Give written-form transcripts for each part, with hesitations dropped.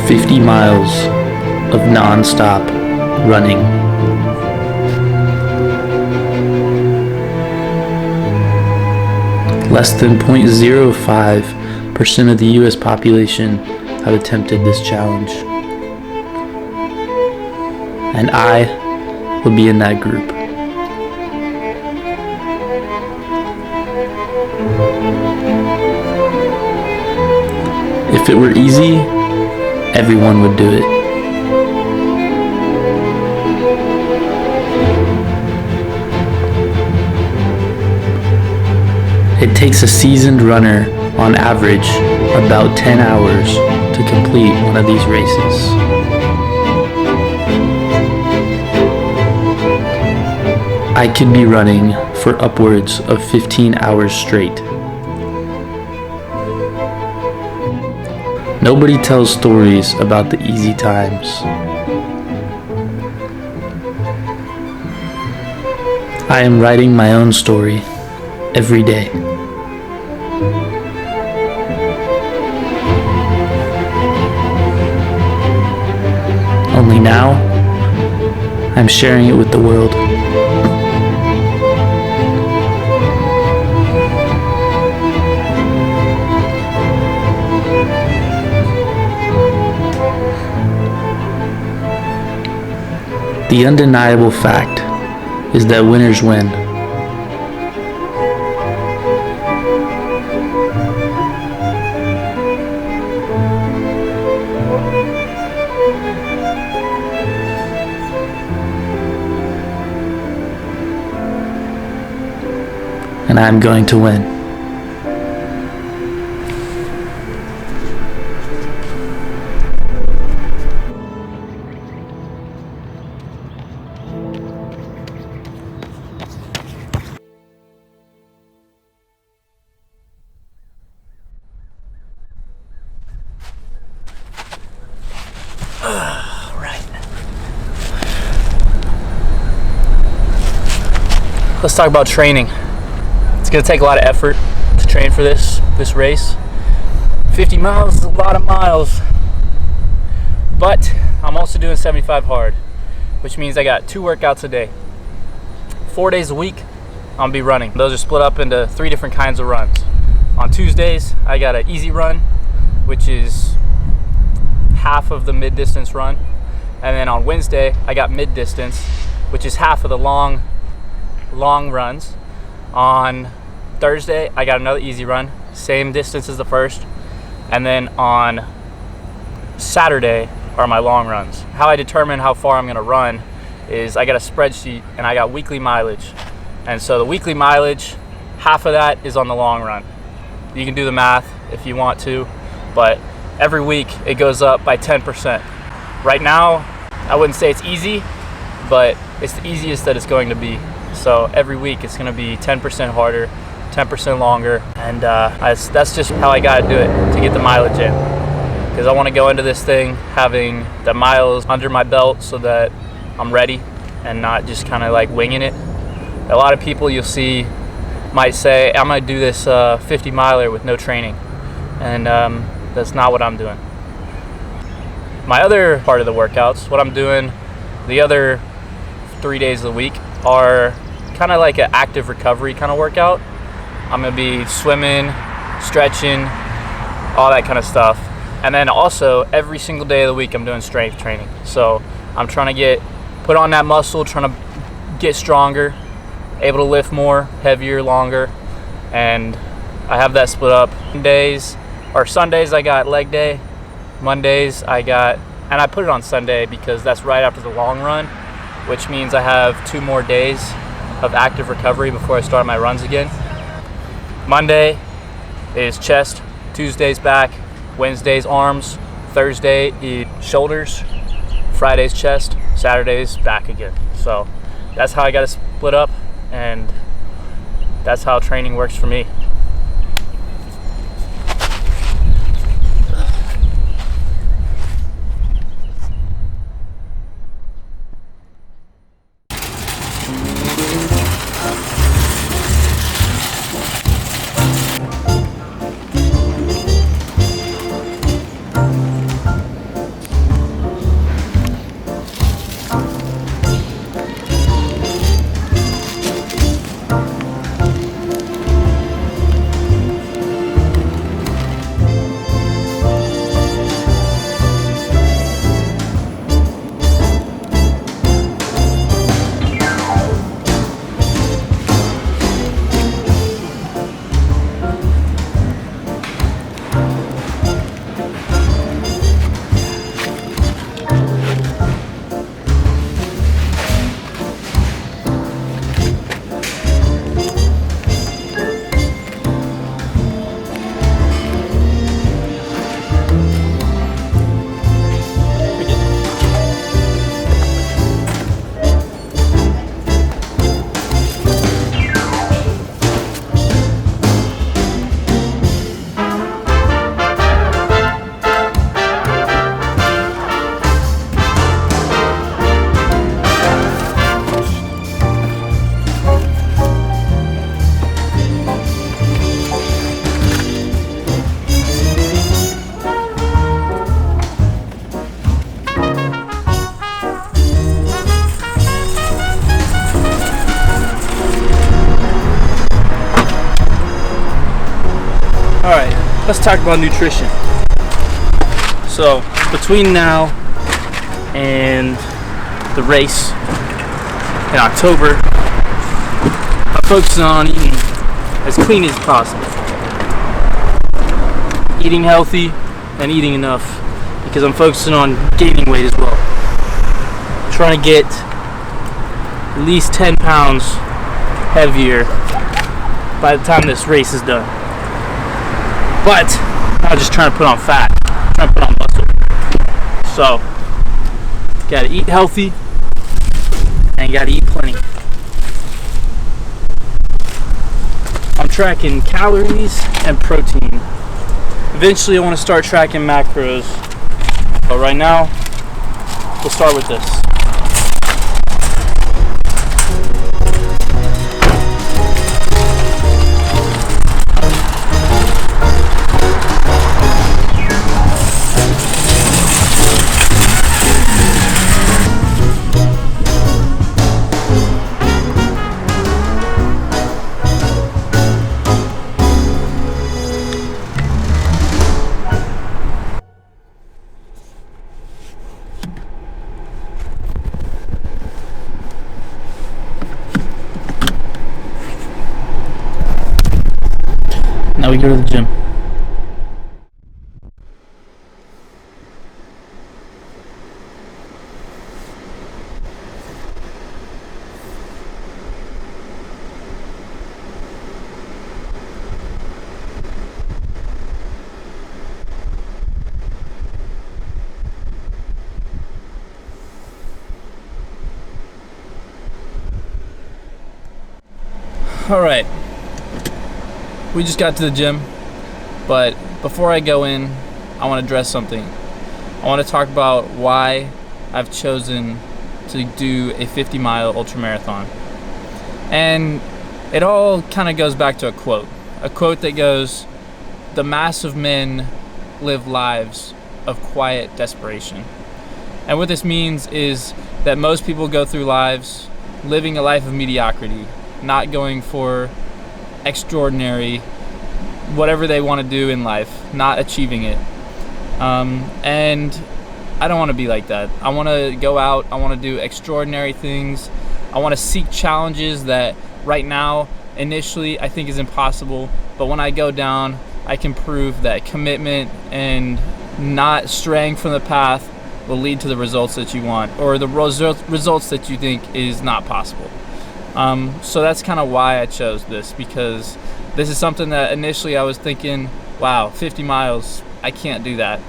"50 miles of non-stop running." Less than 0.05% of the US population have attempted this challenge. And I will be in that group. If it were easy, everyone would do it. It takes a seasoned runner, on average, about 10 hours to complete one of these races. I could be running for upwards of 15 hours straight. Nobody tells stories about the easy times. I am writing my own story every day. Only now, I'm sharing it with the world. The undeniable fact is that winners win. And I'm going to win. Let's talk about training. It's going to take a lot of effort to train for this race. 50 miles is a lot of miles. But I'm also doing 75 hard, which means I got 2 workouts a day. 4 days a week, I'll be running. Those are split up into 3 different kinds of runs. On Tuesdays, I got an easy run, which is half of the mid-distance run. And then on Wednesday, I got mid-distance, which is half of the long runs. On Thursday, I got another easy run, same distance as the first. And then on Saturday are my long runs. How I determine how far I'm gonna run is I got a spreadsheet and I got weekly mileage. And so the weekly mileage, half of that is on the long run. You can do the math if you want to, but every week it goes up by 10%. Right now, I wouldn't say it's easy, but it's the easiest that it's going to be. So every week it's going to be 10% harder, 10% longer, and that's just how I got to do it to get the mileage in. Because I want to go into this thing having the miles under my belt so that I'm ready and not just kind of like winging it. A lot of people you'll see might say, I might do this 50 miler with no training, and that's not what I'm doing. My other part of the workouts, what I'm doing the other 3 days of the week, are kind of like an active recovery kind of workout. I'm going to be swimming, stretching, all that kind of stuff. And then also every single day of the week I'm doing strength training. So I'm trying to put on that muscle, trying to get stronger, able to lift more, heavier, longer. And I have that split up. Sundays I got leg day. Mondays I put it on Sunday because that's right after the long run, which means I have 2 more days of active recovery before I start my runs again. Monday is chest, Tuesday's back, Wednesday's arms, Thursday shoulders, Friday's chest, Saturday's back again. So that's how I got to split up, and that's how training works for me. Alright, let's talk about nutrition. So, between now and the race in October, I'm focusing on eating as clean as possible. Eating healthy and eating enough, because I'm focusing on gaining weight as well. Trying to get at least 10 pounds heavier by the time this race is done. But I'm not just trying to put on fat, I'm trying to put on muscle. So, gotta eat healthy and gotta eat plenty. I'm tracking calories and protein. Eventually I want to start tracking macros, but right now we'll start with this. Now we go to the gym. All right. We just got to the gym, but before I go in, I want to address something. I want to talk about why I've chosen to do a 50-mile ultramarathon. And it all kind of goes back to a quote that goes, "The mass of men live lives of quiet desperation." And what this means is that most people go through lives living a life of mediocrity, not going for extraordinary, whatever they want to do in life, not achieving it. And I don't want to be like that. I want to go out, I want to do extraordinary things. I want to seek challenges that right now, initially, I think is impossible. But when I go down, I can prove that commitment and not straying from the path will lead to the results that you want, or the results that you think is not possible. So that's kind of why I chose this, because this is something that initially I was thinking, wow, 50 miles, I can't do that.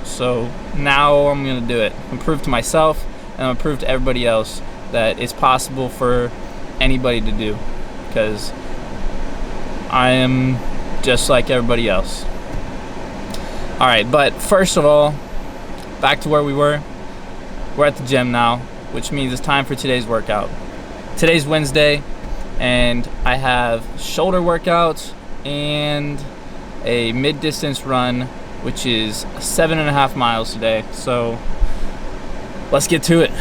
So now I'm going to do it and prove to myself, and I'm going to prove to everybody else that it's possible for anybody to do, because I am just like everybody else. All right, but first of all, back to where we were. We're at the gym now, which means it's time for today's workout. Today's Wednesday, and I have shoulder workouts and a mid-distance run, which is 7.5 miles today. So let's get to it.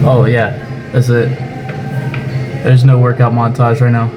Oh yeah, that's it. There's no workout montage right now.